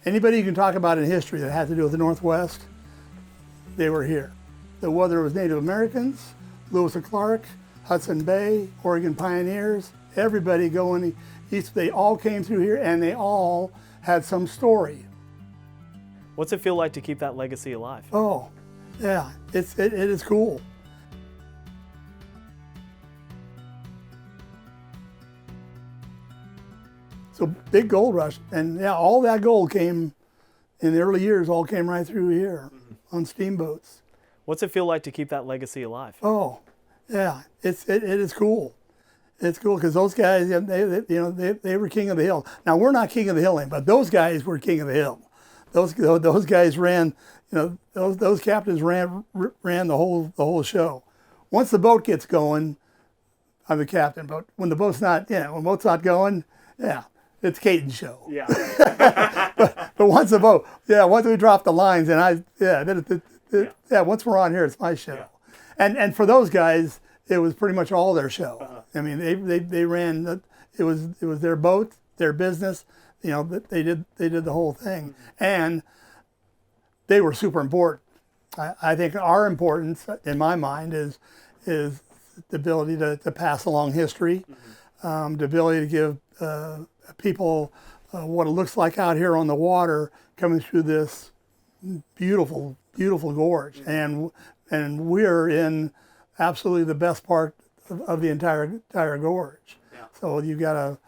Anybody you can talk about in history that had to do with the Northwest, they were here. Whether it was Native Americans, Lewis and Clark, Hudson Bay, Oregon pioneers, everybody going east, they all came through here and they all had some story. What's it feel like to keep that legacy alive? Oh, yeah, it is cool. So big gold rush, and yeah, all that gold came in the early years, all came right through here on steamboats. What's it feel like to keep that legacy alive? Oh, yeah, it is cool. It's cool because those guys, they were king of the hill. Now we're not king of the hill anymore, but those guys were king of the hill. Those guys ran, those captains ran the whole show. Once the boat gets going, I'm the captain. But when the boat's not, when the boat's not going, yeah, it's Caden's show. Yeah. but once once we drop the lines, and once we're on here, it's my show. Yeah. And for those guys, it was pretty much all their show. Uh-huh. I mean, they ran. It was their boat, their business. They did the whole thing, and they were super important. I think our importance, in my mind, is the ability to pass along history, the ability to give people what it looks like out here on the water coming through this beautiful, beautiful gorge, and we're in absolutely the best part of the entire gorge. Yeah. So you've got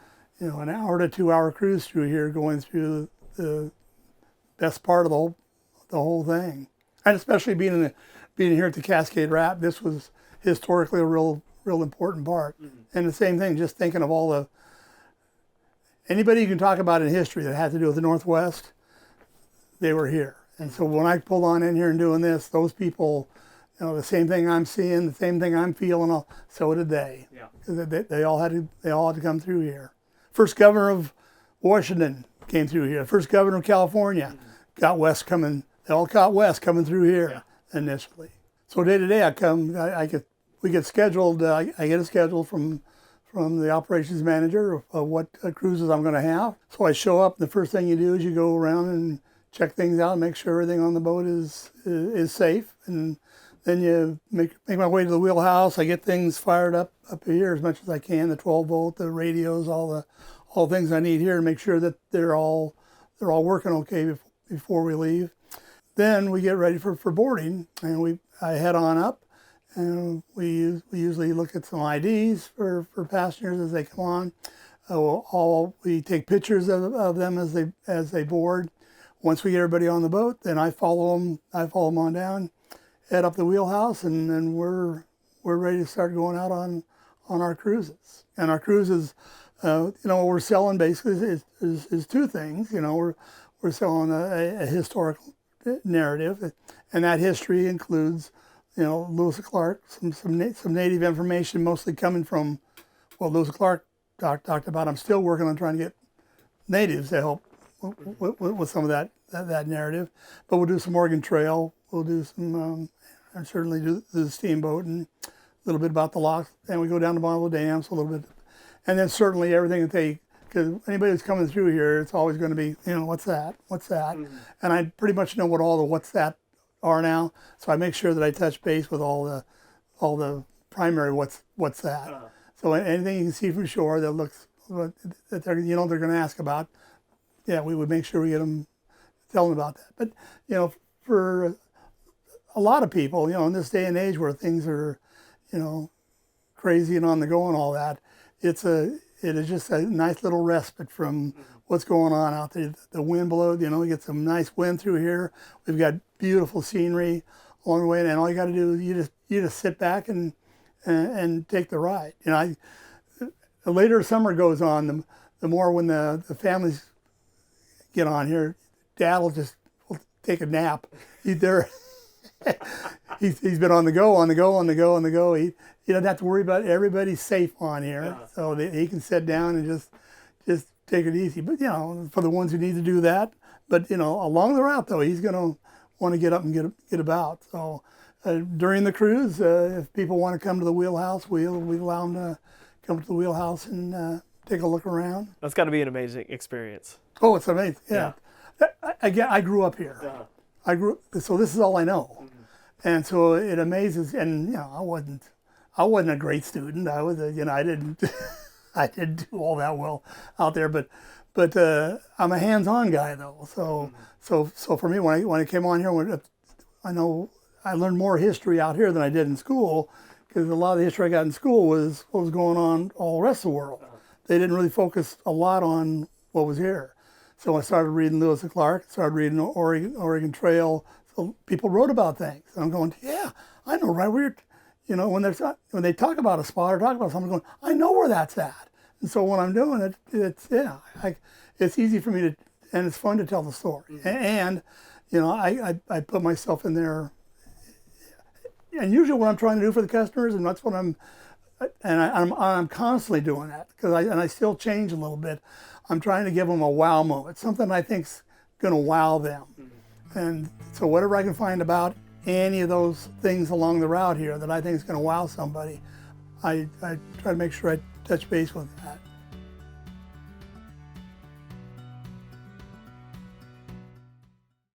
an hour to 2 hour cruise through here, going through the best part of the whole thing, and especially being here at the Cascade Wrap, this was historically a real important part. Mm-hmm. And the same thing, just thinking of anybody you can talk about in history that had to do with the Northwest, they were here. And so when I pulled on in here and doing this, those people, the same thing I'm seeing, the same thing I'm feeling, so did they. Yeah. Because they all had to come through here. First governor of Washington came through here. First governor of California got west coming. They all caught west coming through here initially. So day to day, we get scheduled. I get a schedule from the operations manager of what cruises I'm going to have. So I show up. And the first thing you do is you go around and check things out, make sure everything on the boat is safe, and then you make my way to the wheelhouse. I get things fired up here as much as I can, the 12 volt, the radios, all the things I need here to make sure that they're all working okay before we leave. Then we get ready for boarding, and I head on up, and we usually look at some IDs for passengers as they come on. We take pictures of them as they board. Once we get everybody on the boat, then I follow them on down, head up the wheelhouse, and then we're ready to start going out on our cruises. And our cruises, what we're selling basically is two things. We're selling a historical narrative, and that history includes, Lewis and Clark, some native information, mostly coming from what Lewis and Clark talked about. I'm still working on trying to get natives to help with some of that narrative, but we'll do some Oregon Trail. We'll do some, and certainly do the steamboat and a little bit about the locks. And we go down to Bonneville Dams a little bit, and then certainly everything that because anybody who's coming through here, it's always going to be, what's that? Mm-hmm. And I pretty much know what all the what's that are now, so I make sure that I touch base with all the primary what's that. Uh-huh. So anything you can see from shore that looks that they're going to ask about, we would make sure we get them, tell them about that. But for a lot of people, in this day and age where things are, crazy and on the go and all that, it is just a nice little respite from what's going on out there. The wind blows, we get some nice wind through here. We've got beautiful scenery along the way, and all you got to do is you just sit back and take the ride. The later summer goes on, the more when the families get on here, Dad will take a nap. He's been on the go. He doesn't have to worry about everybody's safe on here, so he can sit down and just take it easy. But for the ones who need to do that, but along the route though, he's going to want to get up and get about. So during the cruise, if people want to come to the wheelhouse, we allow them to come to the wheelhouse and take a look around. That's got to be an amazing experience. Oh, it's amazing. Yeah. again, I grew up here. So this is all I know. And so it amazes, and you know, I wasn't a great student. I was, I didn't, I didn't do all that well out there. But I'm a hands-on guy though. So for me, when I came on here, I know I learned more history out here than I did in school, because a lot of the history I got in school was what was going on all the rest of the world. They didn't really focus a lot on what was here. So I started reading Lewis and Clark, started reading Oregon Trail. So people wrote about things. And I'm going, yeah, I know right where when they talk about a spot or talk about something, I'm going, I know where that's at. And so when I'm doing it, it's easy for me to, and it's fun to tell the story. And I put myself in there. And usually what I'm trying to do for the customers, and that's what I'm constantly doing that, because I still change a little bit. I'm trying to give them a wow moment, something I think's going to wow them. And so whatever I can find about any of those things along the route here that I think is going to wow somebody, I try to make sure I touch base with that.